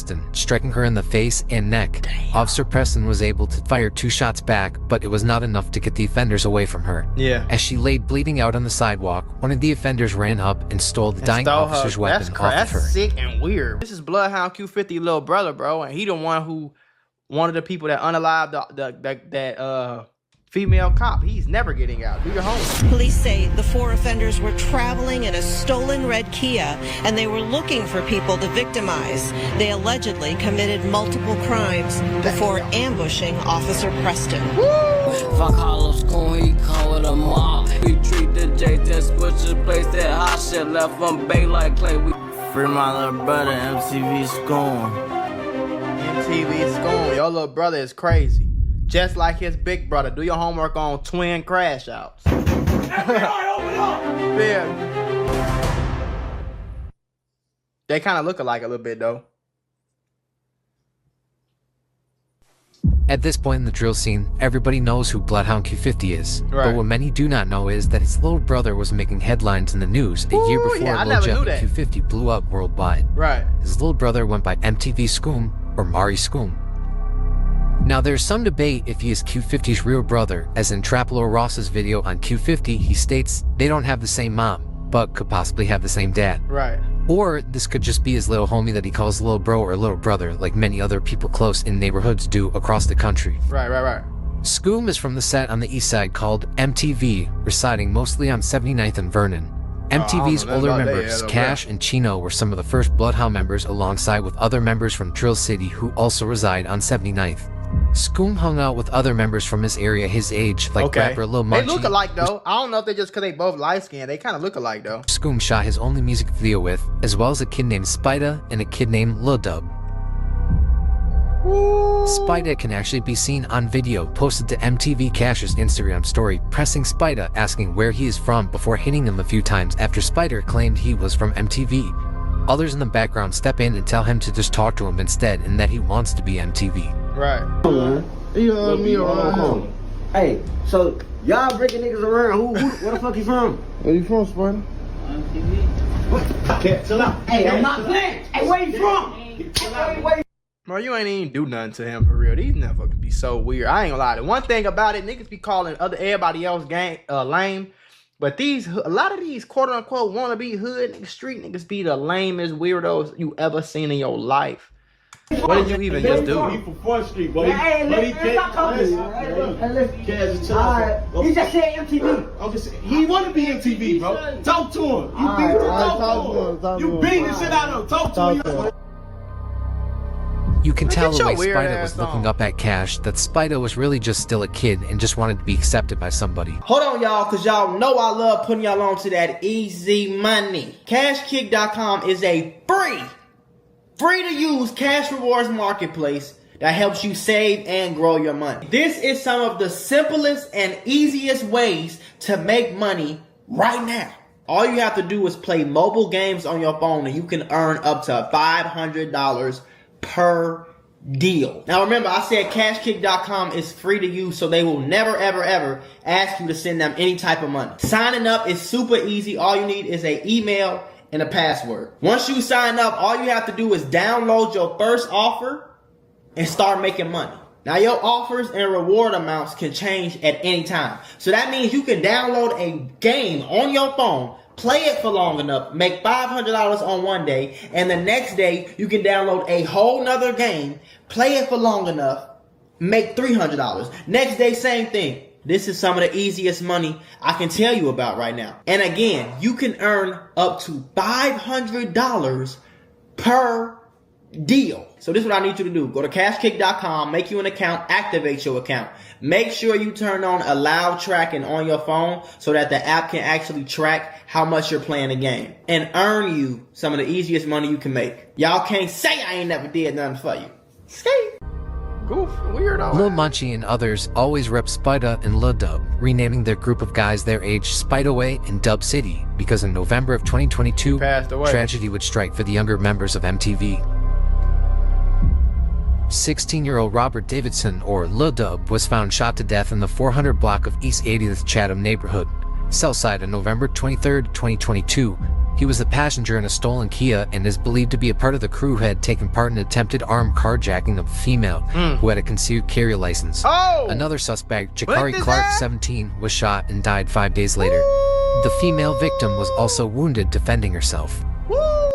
Preston, striking her in the face and neck. Damn. Officer Preston was able to fire 2 shots back, but it was not enough to get the offenders away from her. Yeah. As she laid bleeding out on the sidewalk, one of the offenders ran up and stole the dying officer's weapon off of her. That's sick and weird. This is Bloodhound Q50 little brother, bro, and he the one who, one of the people that unalived that female cop. He's never getting out. Do your homework. Police say the 4 offenders were traveling in a stolen red Kia and they were looking for people to victimize. They allegedly committed multiple crimes before ambushing Officer Preston. Fuck Hollow School, he come with a mob. We treat the J test, push the place that hot shit left from Bay like clay. We free my little brother, MTV School. MTV School, your little brother is crazy. Just like his big brother. Do your homework on twin crash outs. FBI, open up! Yeah. They kind of look alike a little bit, though. At this point in the drill scene, everybody knows who Bloodhound Q50 is. Right. But what many do not know is that his little brother was making headlines in the news a year before Lil Jeff and Q50 blew up worldwide. Right. His little brother went by MTV Scoom or Mari Scoom. Now there's some debate if he is Q50's real brother, as in Trapalo Ross's video on Q50 he states they don't have the same mom, but could possibly have the same dad. Right. Or this could just be his little homie that he calls little bro or little brother, like many other people close in neighborhoods do across the country. Right. Scoom is from the set on the east side called MTV, residing mostly on 79th and Vernon. MTV's older members, Cash and Chino, were some of the first Bloodhound members alongside with other members from Drill City who also reside on 79th. Scoom hung out with other members from his area his age, like rapper Lil Munchie. They look alike though. I don't know if they just because they both light-skinned. They kind of look alike though. Scoom shot his only music video with, as well as a kid named Spida and a kid named Lil Dub. Spida can actually be seen on video posted to MTV Cash's Instagram story, pressing Spida asking where he is from before hitting him a few times after Spider claimed he was from MTV. Others in the background step in and tell him to just talk to him instead and that he wants to be MTV. Right. Me around. Hey, so y'all breaking niggas around. Where the fuck you from? Where you from, Spider? Okay, chill out. Hey, I'm not playing. Hey, where you from? Bro, you ain't even do nothing to him for real. These motherfuckers be so weird. I ain't gonna lie. The one thing about it, niggas be calling everybody else lame. But a lot of these quote unquote wannabe hood niggas, street niggas be the lamest weirdos you ever seen in your life. What did you even just do? He from 4th Street, buddy. Hey, let's talk to you. He just said MTV. He want to be MTV, bro. Talk to him. You beat the him. You beat the shit out of him. Talk to him. You can tell the way Spida was looking up at Cash that Spida was really just still a kid and just wanted to be accepted by somebody. Hold on, y'all, because y'all know I love putting y'all on to that easy money. CashKick.com is a free to use cash rewards marketplace that helps you save and grow your money. This is some of the simplest and easiest ways to make money right now. All you have to do is play mobile games on your phone and you can earn up to $500 per deal. Now remember, I said CashKick.com is free to use, so they will never ever ask you to send them any type of money. Signing up is super easy. All you need is an email and a password. Once you sign up, all you have to do is download your first offer and start making money. Now your offers and reward amounts can change at any time. So that means you can download a game on your phone, play it for long enough, make $500 on one day, and the next day you can download a whole nother game, play it for long enough, make $300. Next day, same thing. This is some of the easiest money I can tell you about right now. And again, you can earn up to $500 per deal. So this is what I need you to do. Go to CashKick.com, make you an account, activate your account. Make sure you turn on allow tracking on your phone so that the app can actually track how much you're playing the game and earn you some of the easiest money you can make. Y'all can't say I ain't never did nothing for you. Skate. Goof, weirdo. Lil Munchie and others always rep Spida and Lil Dub, renaming their group of guys their age Spidaway and Dub City, because in November of 2022, tragedy would strike for the younger members of MTV. 16-year-old Robert Davidson, or Lil Dub, was found shot to death in the 400 block of East 80th Chatham neighborhood, Southside, on November 23, 2022, He was a passenger in a stolen Kia and is believed to be a part of the crew who had taken part in an attempted armed carjacking of a female who had a concealed carry license. Another suspect, Jakari Clark, 17, was shot and died 5 days later. The female victim was also wounded defending herself. Woo!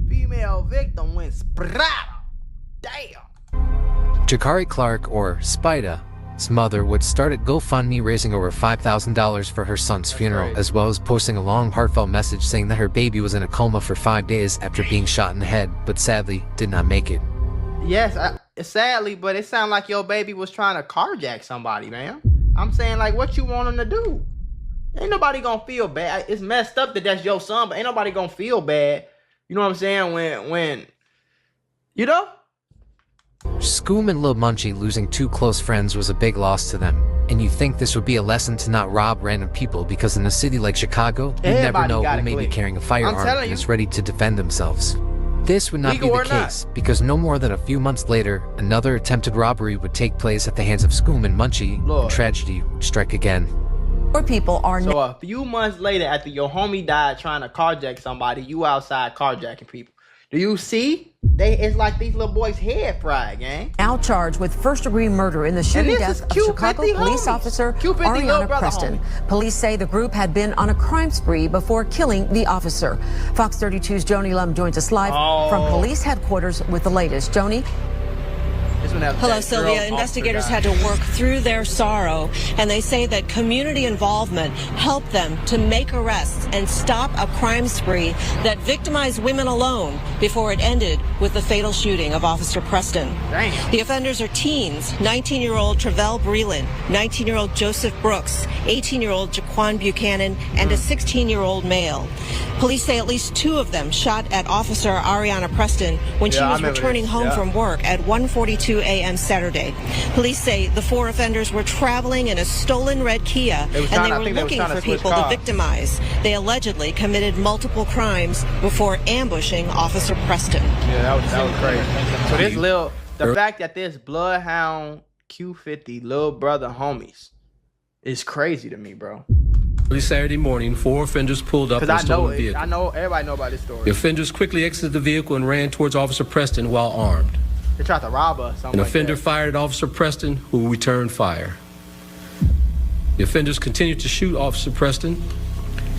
Female victim went sprat. Damn. Jakari Clark, or Spida, his mother, would start at GoFundMe raising over $5,000 for her son's funeral, as well as posting a long heartfelt message saying that her baby was in a coma for 5 days after being shot in the head, but sadly did not make it. Yes, sadly, but it sounded like your baby was trying to carjack somebody, man. I'm saying, like, what you want him to do? Ain't nobody gonna feel bad. It's messed up that that's your son, but ain't nobody gonna feel bad. You know what I'm saying? When you know? Scoom and Lil Munchie losing two close friends was a big loss to them, and you'd think this would be a lesson to not rob random people, because in a city like Chicago, you never know who may be carrying a firearm and is ready to defend themselves. This would not be the case, because no more than a few months later, another attempted robbery would take place at the hands of Scoom and Munchie, and tragedy would strike again. More people are so a few months later, after your homie died trying to carjack somebody, you outside carjacking people. Do you see? It's like these little boys' head fried, gang. now charged with first-degree murder in the shooting death of Chicago police officer Ariana Preston. Police say the group had been on a crime spree before killing the officer. Fox 32's Joni Lum joins us live from police headquarters with the latest. Joni? Hello, Sylvia. Investigators had to work through their sorrow, and they say that community involvement helped them to make arrests and stop a crime spree that victimized women alone before it ended with the fatal shooting of Officer Preston. Damn. The offenders are teens: 19-year-old Travell Breland, 19-year-old Joseph Brooks, 18-year-old Jaquan Buchanan, and a 16-year-old male. Police say at least two of them shot at Officer Ariana Preston when she was returning home from work at 1:42 a.m. Saturday. Police say the four offenders were traveling in a stolen red Kia, and they were looking for people to victimize. They allegedly committed multiple crimes before ambushing Officer Preston. Yeah, that was crazy. So the fact that this Bloodhound Q50 little brother homies is crazy to me, bro. Early Saturday morning, four offenders pulled up in a stolen vehicle. I know everybody know about this story. The offenders quickly exited the vehicle and ran towards Officer Preston while armed. They tried to rob us. An offender fired at Officer Preston, who returned fire. The offenders continued to shoot Officer Preston,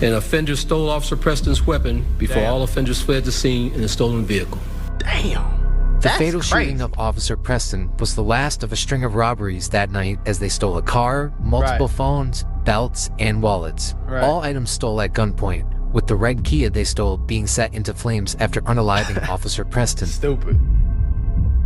and offenders stole Officer Preston's weapon before all offenders fled the scene in a stolen vehicle. Damn. The fatal shooting of Officer Preston was the last of a string of robberies that night, as they stole a car, multiple phones, belts, and wallets. All items stole at gunpoint, with the red Kia they stole being set into flames after unaliving Officer Preston. Stupid.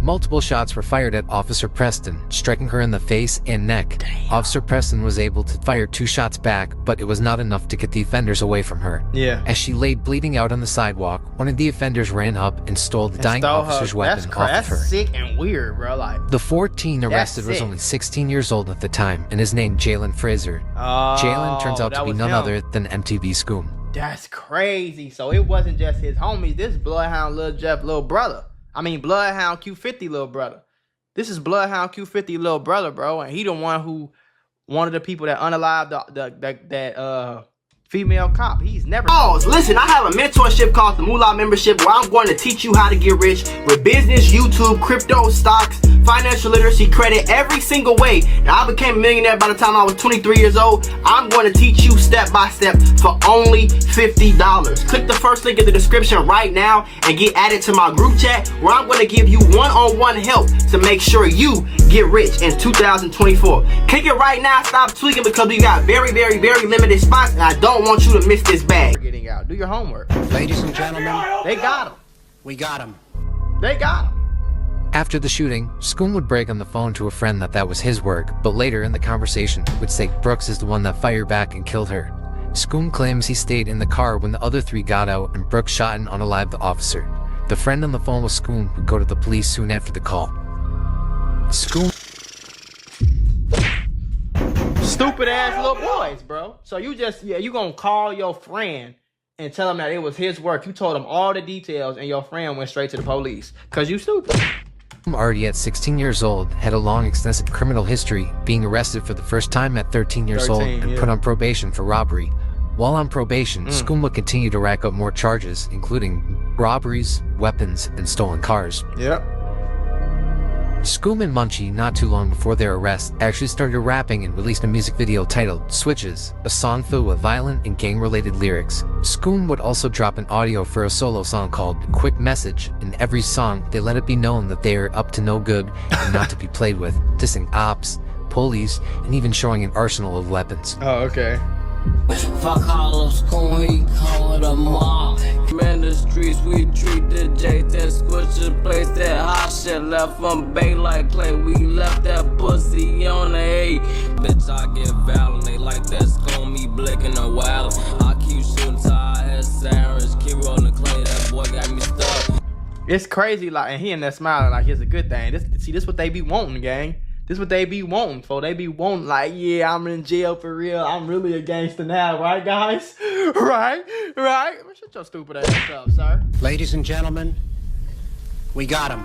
Multiple shots were fired at Officer Preston, striking her in the face and neck. Damn. Officer Preston was able to fire 2 shots back, but it was not enough to get the offenders away from her. As she lay bleeding out on the sidewalk, one of the offenders ran up and stole the dying officer's weapon off of her. That's sick and weird, bro. Like, the 14 arrested was only 16 years old at the time, and is named Jalen Fraser. Jalen turns out to be none other than MTV Scoom. That's crazy. So it wasn't just his homies. This Bloodhound Lil Jeff little brother. I mean, Bloodhound Q50 little brother. This is Bloodhound Q50 little brother, bro. And he the one who, one of the people that unalived that female cop. He's never... Oh, listen, I have a mentorship called the Moolah Membership, where I'm going to teach you how to get rich with business, YouTube, crypto, stocks, financial literacy, credit, every single way. Now, I became a millionaire by the time I was 23 years old. I'm going to teach you step by step for only $50. Click the first link in the description right now and get added to my group chat, where I'm going to give you one-on-one help to make sure you get rich in 2024. Click it right now. Stop tweaking, because we got very, very, very limited spots, and I don't want you to miss this bag. Getting out. Do your homework. Ladies and gentlemen, they got him. We got him. They got him. After the shooting, Scoom would brag on the phone to a friend that was his work, but later in the conversation would say Brooks is the one that fired back and killed her. Scoom claims he stayed in the car when the other 3 got out and Brooks shot and unalived the officer. The friend on the phone with Scoom would go to the police soon after the call. Scoom... Stupid ass little boys, bro. So you just, you gonna call your friend and tell him that it was his work. You told him all the details and your friend went straight to the police. Cause you stupid. Already at 16 years old, had a long extensive criminal history, being arrested for the first time at 13 years old and put on probation for robbery. While on probation, Scoom would continue to rack up more charges, including robberies, weapons, and stolen cars. Yep. Scoom and Munchie, not too long before their arrest, actually started rapping and released a music video titled Switches, a song filled with violent and gang-related lyrics. Scoom would also drop an audio for a solo song called Quick Message. In every song, they let it be known that they are up to no good and not to be played with, dissing ops, police, and even showing an arsenal of weapons. Oh, okay. Fuck all of school, he call it a mob. Man, the streets, we treat the J that squish the place. That hot shit left from Bay like clay. We left that pussy on the A. Bitch, I get violent, they like that school, me blinking a while. I keep shooting till I head sirens, keep rolling clay. That boy got me stuck. It's crazy, like, and he in there smiling like it's a good thing. This what they be wanting, gang. This what they be wanting, for they be wanting, like, yeah, I'm in jail for real. I'm really a gangster now, right, guys? Right? Shut your stupid ass up, sir. Ladies and gentlemen, we got him.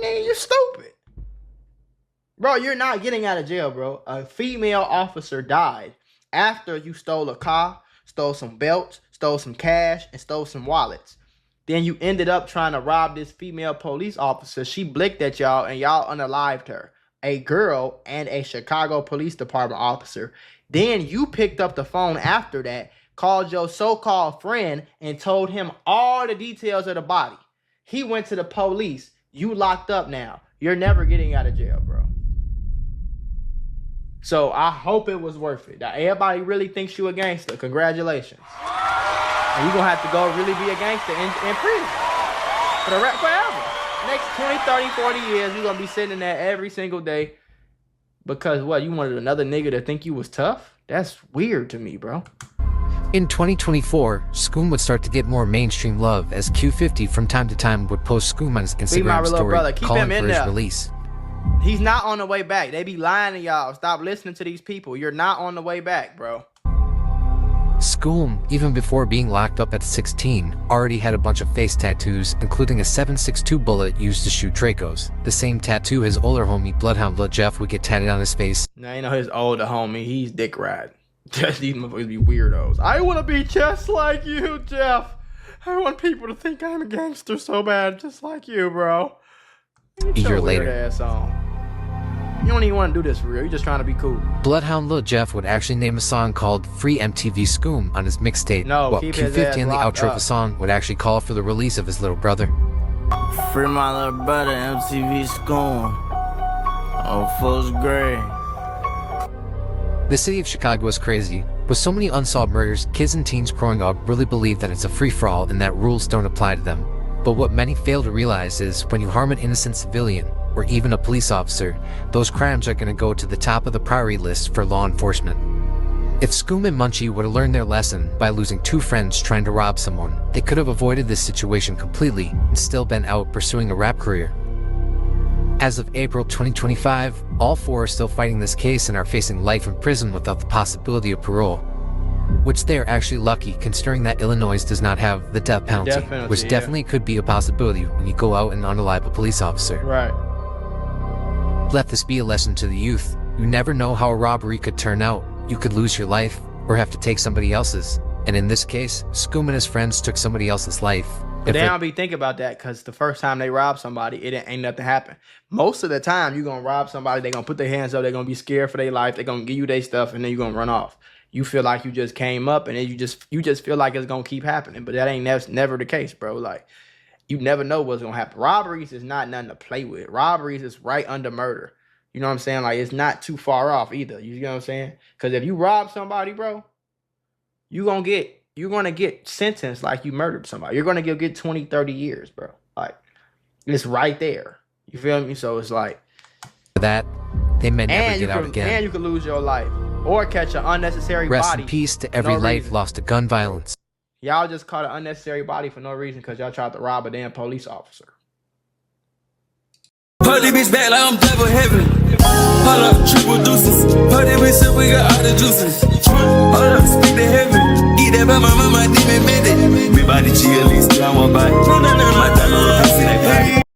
You're stupid. Bro, you're not getting out of jail, bro. A female officer died after you stole a car, stole some belts, stole some cash, and stole some wallets. Then you ended up trying to rob this female police officer. She blinked at y'all and y'all unalived her. A girl and a Chicago Police Department officer. Then you picked up the phone after that, called your so-called friend, and told him all the details of the body. He went to the police. You locked up now. You're never getting out of jail, bro. So I hope it was worth it. Now, everybody really thinks you a gangster. Congratulations. And you're going to have to go really be a gangster in prison. Forever. Next 20, 30, 40 years, you're going to be sitting there every single day. Because what, you wanted another nigga to think you was tough? That's weird to me, bro. In 2024, Scoom would start to get more mainstream love as Q50 from time to time would post Scoom on his Instagram story calling for his release. He's not on the way back. They be lying to y'all. Stop listening to these people. You're not on the way back, bro. Scoom, even before being locked up at 16, already had a bunch of face tattoos, including a 7.62 bullet used to shoot Dracos. The same tattoo his older homie Bloodhound Jeff would get tatted on his face. Now, you know his older homie, he's dick ride. These motherfuckers be weirdos. I want to be just like you, Jeff. I want people to think I'm a gangster so bad, just like you, bro. A year later. Ass on. You don't even want to do this for real. You're just trying to be cool. Bloodhound Lil Jeff would actually name a song called Free MTV Scoom on his mixtape. No, while Q50 in the outro of the song would actually call for the release of his little brother. Free my little brother, MTV Scoom. Oh, fool's grade. The city of Chicago is crazy. With so many unsolved murders, kids and teens growing up really believe that it's a free-for-all and that rules don't apply to them. But what many fail to realize is when you harm an innocent civilian, or even a police officer, those crimes are going to go to the top of the priority list for law enforcement. If Scoom and Munchie would have learned their lesson by losing two friends trying to rob someone, they could have avoided this situation completely and still been out pursuing a rap career. As of April 2025, all four are still fighting this case and are facing life in prison without the possibility of parole. Which they are actually lucky, considering that Illinois does not have the death penalty, which definitely could be a possibility when you go out and unalive a police officer. Right. Let this be a lesson to the youth. You never know how a robbery could turn out. You could lose your life, or have to take somebody else's. And in this case, Scoom and his friends took somebody else's life. But they don't be thinking about that, because the first time they rob somebody, it ain't nothing happen. Most of the time, you're going to rob somebody, they're going to put their hands up, they're going to be scared for their life, they're going to give you their stuff, and then you're going to run off. You feel like you just came up, and then you just feel like it's going to keep happening. But that ain't never the case, bro. Like, you never know what's going to happen. Robberies is not nothing to play with. Robberies is right under murder. You know what I'm saying? Like, it's not too far off either. You know what I'm saying? Because if you rob somebody, bro, you're going to get sentenced like you murdered somebody. You're going to get 20, 30 years, bro. Like, it's right there. You feel me? So it's like that they may never get out again. And you could lose your life or catch an unnecessary body. Rest in peace to every life lost to gun violence. Y'all just caught an unnecessary body for no reason because y'all tried to rob a damn police officer. Put this bitch back like I'm double heaven. Hold up, triple deuces. Party we said we got all the juices. Hold up, speak to heaven. Eat that by my mama, demon minute. Me body chill, at least I want bite.